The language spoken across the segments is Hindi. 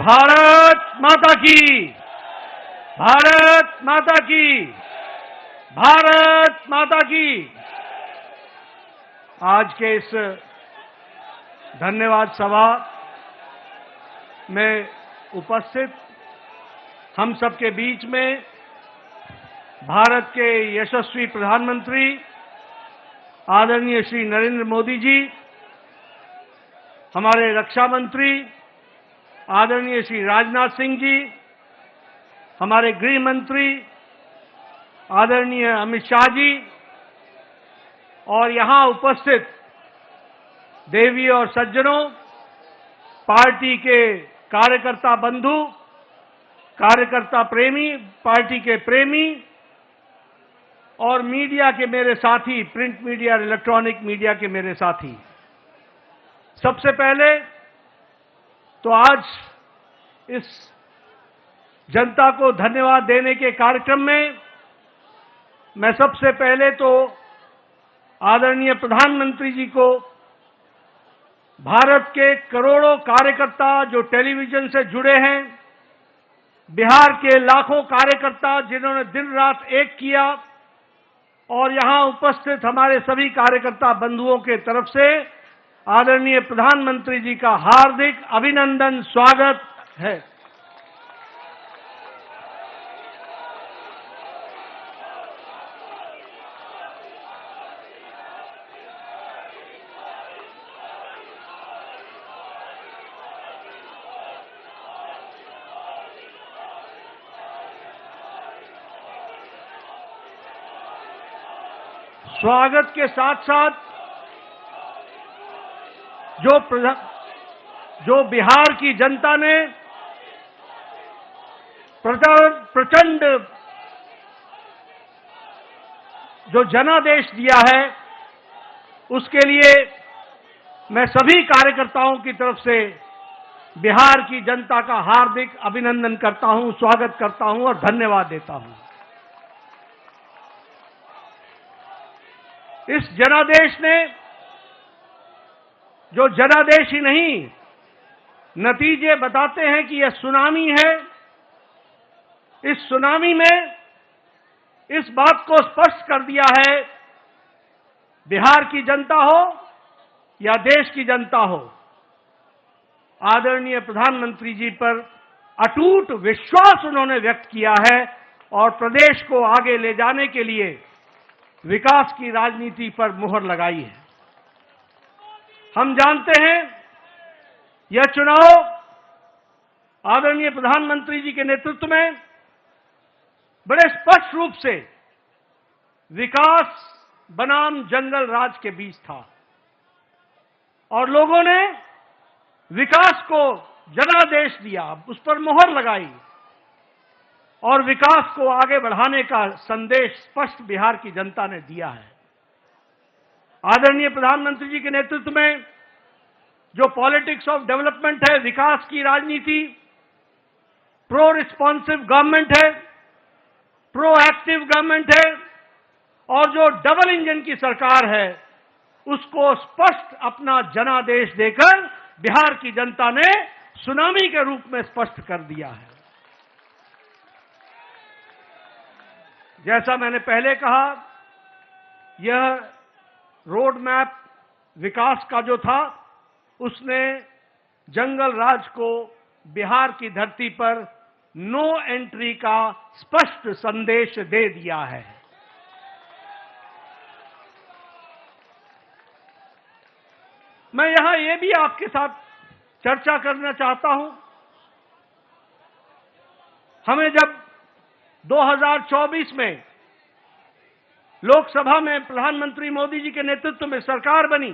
भारत माता की, भारत माता की, भारत माता की। आज के इस धन्यवाद सभा में उपस्थित हम सबके बीच में भारत के यशस्वी प्रधानमंत्री आदरणीय श्री नरेंद्र मोदी जी, हमारे रक्षा मंत्री आदरणीय श्री राजनाथ सिंह जी, हमारे गृह मंत्री आदरणीय अमित शाह जी और यहां उपस्थित देवी और सज्जनों, पार्टी के कार्यकर्ता बंधु, कार्यकर्ता प्रेमी, पार्टी के प्रेमी और मीडिया के मेरे साथी, प्रिंट मीडिया और इलेक्ट्रॉनिक मीडिया के मेरे साथी, सबसे पहले तो आज इस जनता को धन्यवाद देने के कार्यक्रम में मैं सबसे पहले तो आदरणीय प्रधानमंत्री जी को, भारत के करोड़ों कार्यकर्ता जो टेलीविजन से जुड़े हैं, बिहार के लाखों कार्यकर्ता जिन्होंने दिन रात एक किया और यहां उपस्थित हमारे सभी कार्यकर्ता बंधुओं के तरफ से आदरणीय प्रधानमंत्री जी का हार्दिक अभिनंदन, स्वागत है। स्वागत के साथ साथ जो बिहार की जनता ने प्रचंड जो जनादेश दिया है, उसके लिए मैं सभी कार्यकर्ताओं की तरफ से बिहार की जनता का हार्दिक अभिनंदन करता हूं, स्वागत करता हूं और धन्यवाद देता हूं। इस जनादेश ने, जो जनादेश ही नहीं, नतीजे बताते हैं कि यह सुनामी है। इस सुनामी में इस बात को स्पष्ट कर दिया है, बिहार की जनता हो या देश की जनता हो, आदरणीय प्रधानमंत्री जी पर अटूट विश्वास उन्होंने व्यक्त किया है और प्रदेश को आगे ले जाने के लिए विकास की राजनीति पर मुहर लगाई है। हम जानते हैं यह चुनाव आदरणीय प्रधानमंत्री जी के नेतृत्व में बड़े स्पष्ट रूप से विकास बनाम जंगल राज के बीच था और लोगों ने विकास को जनादेश दिया, उस पर मुहर लगाई और विकास को आगे बढ़ाने का संदेश स्पष्ट बिहार की जनता ने दिया है। आदरणीय प्रधानमंत्री जी के नेतृत्व में जो पॉलिटिक्स ऑफ डेवलपमेंट है, विकास की राजनीति, प्रो रिस्पॉन्सिव गवर्नमेंट है, प्रो एक्टिव गवर्नमेंट है और जो डबल इंजन की सरकार है, उसको स्पष्ट अपना जनादेश देकर बिहार की जनता ने सुनामी के रूप में स्पष्ट कर दिया है। जैसा मैंने पहले कहा, यह रोड मैप विकास का जो था, उसने जंगल राज को बिहार की धरती पर नो एंट्री का स्पष्ट संदेश दे दिया है। मैं यहां ये भी आपके साथ चर्चा करना चाहता हूं, हमें जब 2024 में लोकसभा में प्रधानमंत्री मोदी जी के नेतृत्व में सरकार बनी,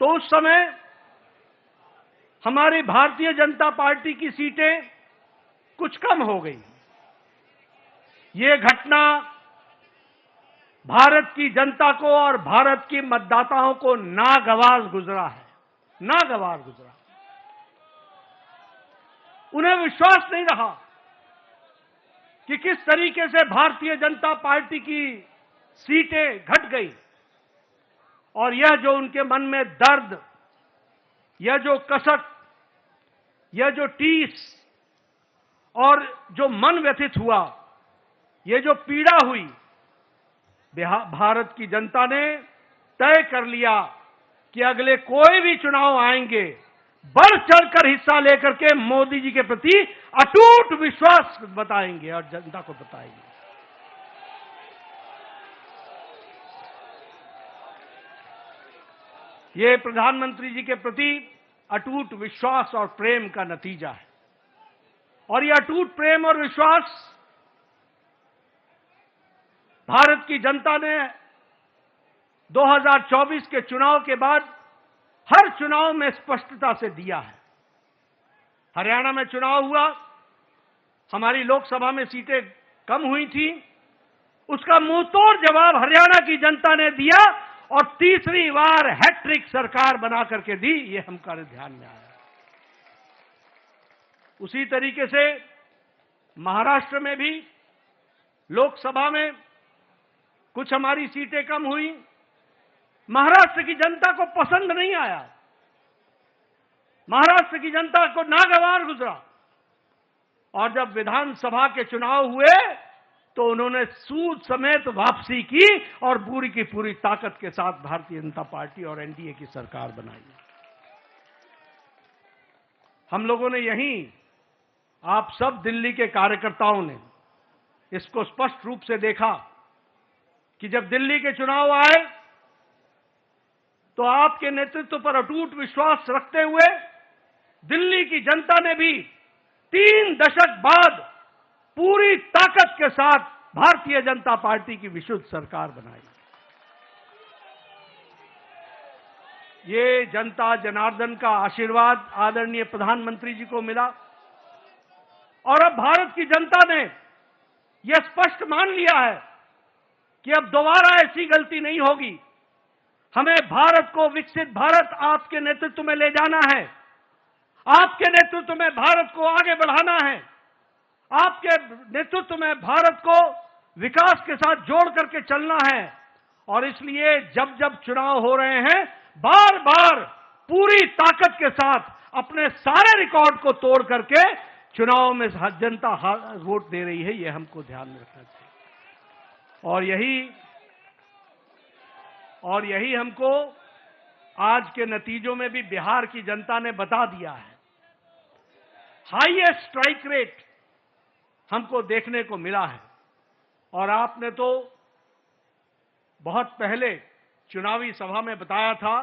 तो उस समय हमारी भारतीय जनता पार्टी की सीटें कुछ कम हो गई। ये घटना भारत की जनता को और भारत के मतदाताओं को नागवार गुजरा है, नागवार गुजरा। उन्हें विश्वास नहीं रहा कि किस तरीके से भारतीय जनता पार्टी की सीटें घट गई और यह जो उनके मन में दर्द, यह जो कसक, यह जो टीस और जो मन व्यथित हुआ, ये जो पीड़ा हुई, भारत की जनता ने तय कर लिया कि अगले कोई भी चुनाव आएंगे, बढ़ चढ़कर हिस्सा लेकर के मोदी जी के प्रति अटूट विश्वास बताएंगे और जनता को बताएंगे। ये प्रधानमंत्री जी के प्रति अटूट विश्वास और प्रेम का नतीजा है। और ये अटूट प्रेम और विश्वास भारत की जनता ने 2024 के चुनाव के बाद हर चुनाव में स्पष्टता से दिया है। हरियाणा में चुनाव हुआ, हमारी लोकसभा में सीटें कम हुई थी, उसका मुंहतोड़ जवाब हरियाणा की जनता ने दिया और तीसरी बार हैट्रिक सरकार बना करके दी, ये हमारे ध्यान में आया। उसी तरीके से महाराष्ट्र में भी लोकसभा में कुछ हमारी सीटें कम हुई, महाराष्ट्र की जनता को पसंद नहीं आया, महाराष्ट्र की जनता को नागवार गुजरा। और जब विधानसभा के चुनाव हुए तो उन्होंने सूद समेत वापसी की और पूरी की पूरी ताकत के साथ भारतीय जनता पार्टी और एनडीए की सरकार बनाई। हम लोगों ने यहीं, आप सब दिल्ली के कार्यकर्ताओं ने इसको स्पष्ट रूप से देखा कि जब दिल्ली के चुनाव आए तो आपके नेतृत्व पर अटूट विश्वास रखते हुए दिल्ली की जनता ने भी 3 दशक बाद पूरी ताकत के साथ भारतीय जनता पार्टी की विशुद्ध सरकार बनाई। ये जनता जनार्दन का आशीर्वाद आदरणीय प्रधानमंत्री जी को मिला और अब भारत की जनता ने यह स्पष्ट मान लिया है कि अब दोबारा ऐसी गलती नहीं होगी। हमें भारत को, विकसित भारत आपके नेतृत्व में ले जाना है, आपके नेतृत्व में भारत को आगे बढ़ाना है, आपके नेतृत्व में भारत को विकास के साथ जोड़ करके चलना है। और इसलिए जब जब चुनाव हो रहे हैं, बार बार पूरी ताकत के साथ अपने सारे रिकॉर्ड को तोड़ करके चुनाव में जनता वोट दे रही है, यह हमको ध्यान में रखना चाहिए। और यही हमको आज के नतीजों में भी बिहार की जनता ने बता दिया है। हाईएस्ट स्ट्राइक रेट हमको देखने को मिला है। और आपने तो बहुत पहले चुनावी सभा में बताया था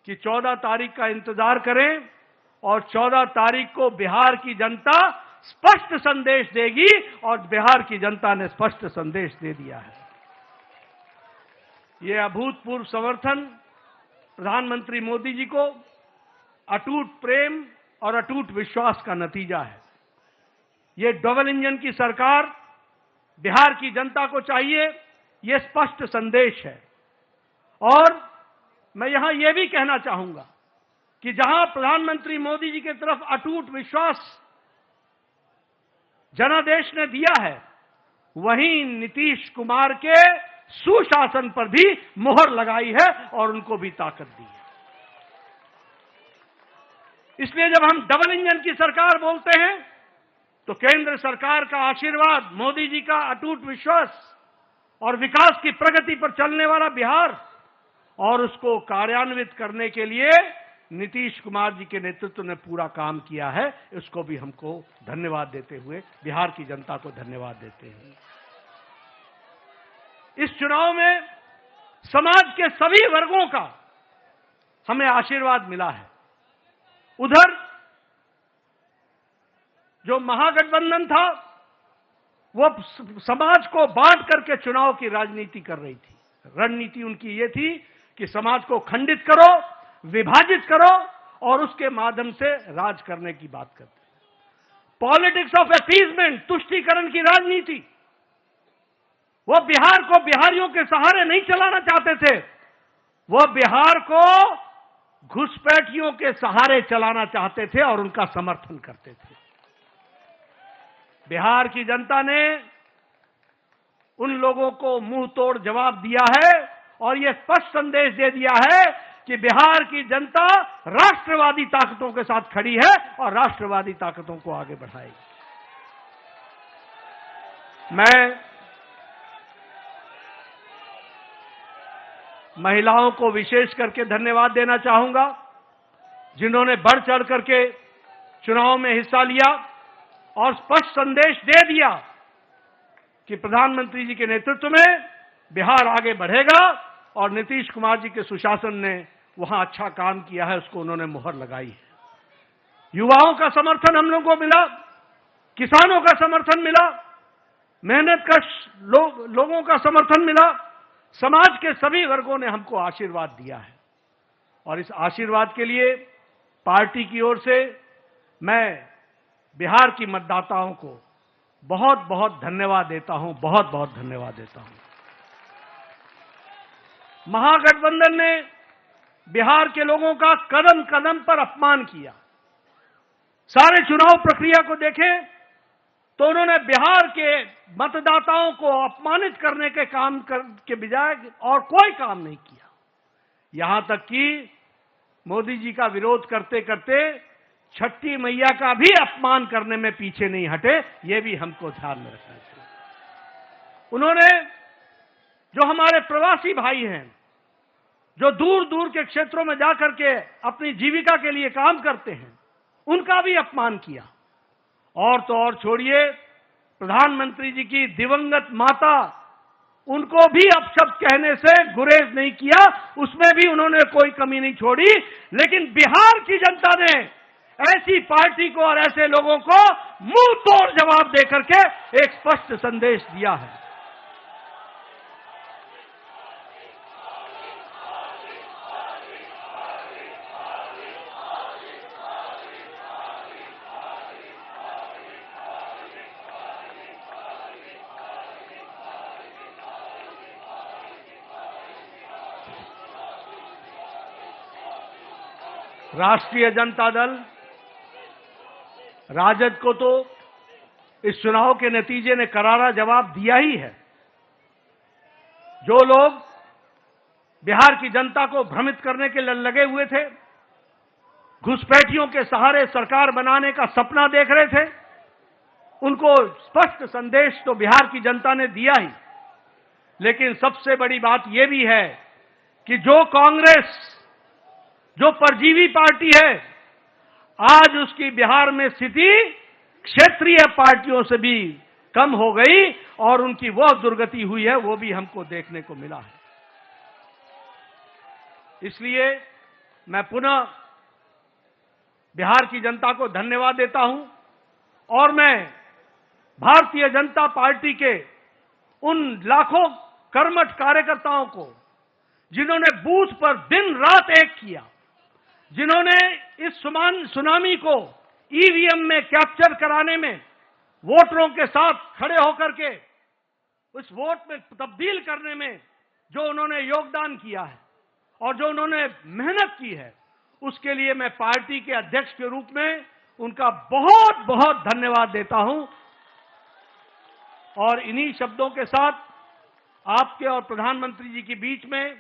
कि 14 तारीख का इंतजार करें और 14 तारीख को बिहार की जनता स्पष्ट संदेश देगी और बिहार की जनता ने स्पष्ट संदेश दे दिया है। यह अभूतपूर्व समर्थन प्रधानमंत्री मोदी जी को अटूट प्रेम और अटूट विश्वास का नतीजा है। ये डबल इंजन की सरकार बिहार की जनता को चाहिए, यह स्पष्ट संदेश है। और मैं यहां यह भी कहना चाहूंगा कि जहां प्रधानमंत्री मोदी जी की तरफ अटूट विश्वास जनादेश ने दिया है, वहीं नीतीश कुमार के सुशासन पर भी मोहर लगाई है और उनको भी ताकत दी है। इसलिए जब हम डबल इंजन की सरकार बोलते हैं तो केंद्र सरकार का आशीर्वाद, मोदी जी का अटूट विश्वास और विकास की प्रगति पर चलने वाला बिहार और उसको कार्यान्वित करने के लिए नीतीश कुमार जी के नेतृत्व ने पूरा काम किया है, इसको भी हमको धन्यवाद देते हुए बिहार की जनता को धन्यवाद देते हैं। इस चुनाव में समाज के सभी वर्गों का हमें आशीर्वाद मिला है। उधर जो महागठबंधन था वो समाज को बांट करके चुनाव की राजनीति कर रही थी। रणनीति उनकी ये थी कि समाज को खंडित करो, विभाजित करो और उसके माध्यम से राज करने की बात करते। पॉलिटिक्स ऑफ अपीजमेंट, तुष्टीकरण की राजनीति। वो बिहार को बिहारियों के सहारे नहीं चलाना चाहते थे, वो बिहार को घुसपैठियों के सहारे चलाना चाहते थे और उनका समर्थन करते थे। बिहार की जनता ने उन लोगों को मुंह तोड़ जवाब दिया है और यह स्पष्ट संदेश दे दिया है कि बिहार की जनता राष्ट्रवादी ताकतों के साथ खड़ी है और राष्ट्रवादी ताकतों को आगे बढ़ाएगी। मैं महिलाओं को विशेष करके धन्यवाद देना चाहूंगा, जिन्होंने बढ़ चढ़ करके चुनाव में हिस्सा लिया और स्पष्ट संदेश दे दिया कि प्रधानमंत्री जी के नेतृत्व में बिहार आगे बढ़ेगा और नीतीश कुमार जी के सुशासन ने वहां अच्छा काम किया है, उसको उन्होंने मुहर लगाई है। युवाओं का समर्थन हम लोगों को मिला, किसानों का समर्थन मिला, मेहनत का लोगों का समर्थन मिला, समाज के सभी वर्गों ने हमको आशीर्वाद दिया है और इस आशीर्वाद के लिए पार्टी की ओर से मैं बिहार की मतदाताओं को बहुत बहुत धन्यवाद देता हूं, बहुत बहुत धन्यवाद देता हूं। महागठबंधन ने बिहार के लोगों का कदम कदम पर अपमान किया। सारे चुनाव प्रक्रिया को देखें तो उन्होंने बिहार के मतदाताओं को अपमानित करने के काम के बजाय और कोई काम नहीं किया। यहां तक कि मोदी जी का विरोध करते करते छठी मैया का भी अपमान करने में पीछे नहीं हटे, ये भी हमको ध्यान में रखना चाहिए। उन्होंने जो हमारे प्रवासी भाई हैं, जो दूर दूर के क्षेत्रों में जाकर के अपनी जीविका के लिए काम करते हैं, उनका भी अपमान किया। और तो और छोड़िए, प्रधानमंत्री जी की दिवंगत माता, उनको भी अपशब्द कहने से गुरेज नहीं किया, उसमें भी उन्होंने कोई कमी नहीं छोड़ी। लेकिन बिहार की जनता ने ऐसी पार्टी को और ऐसे लोगों को मुंह तोड़ जवाब देकर के एक स्पष्ट संदेश दिया है। राष्ट्रीय जनता दल राजद को तो इस चुनाव के नतीजे ने करारा जवाब दिया ही है। जो लोग बिहार की जनता को भ्रमित करने के लिए लगे हुए थे, घुसपैठियों के सहारे सरकार बनाने का सपना देख रहे थे, उनको स्पष्ट संदेश तो बिहार की जनता ने दिया ही। लेकिन सबसे बड़ी बात यह भी है कि जो कांग्रेस, जो परजीवी पार्टी है, आज उसकी बिहार में स्थिति क्षेत्रीय पार्टियों से भी कम हो गई और उनकी वो दुर्गति हुई है, वो भी हमको देखने को मिला है। इसलिए मैं पुनः बिहार की जनता को धन्यवाद देता हूं और मैं भारतीय जनता पार्टी के उन लाखों कर्मठ कार्यकर्ताओं को, जिन्होंने बूथ पर दिन रात एक किया, जिन्होंने इस सुनामी को ईवीएम में कैप्चर कराने में वोटरों के साथ खड़े होकर के उस वोट में तब्दील करने में जो उन्होंने योगदान किया है और जो उन्होंने मेहनत की है, उसके लिए मैं पार्टी के अध्यक्ष के रूप में उनका बहुत बहुत धन्यवाद देता हूं। और इन्हीं शब्दों के साथ आपके और प्रधानमंत्री जी के बीच में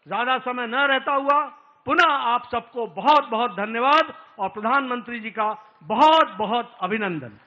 ज्यादा समय न रहता हुआ पुनः आप सबको बहुत बहुत धन्यवाद और प्रधानमंत्री जी का बहुत बहुत अभिनंदन।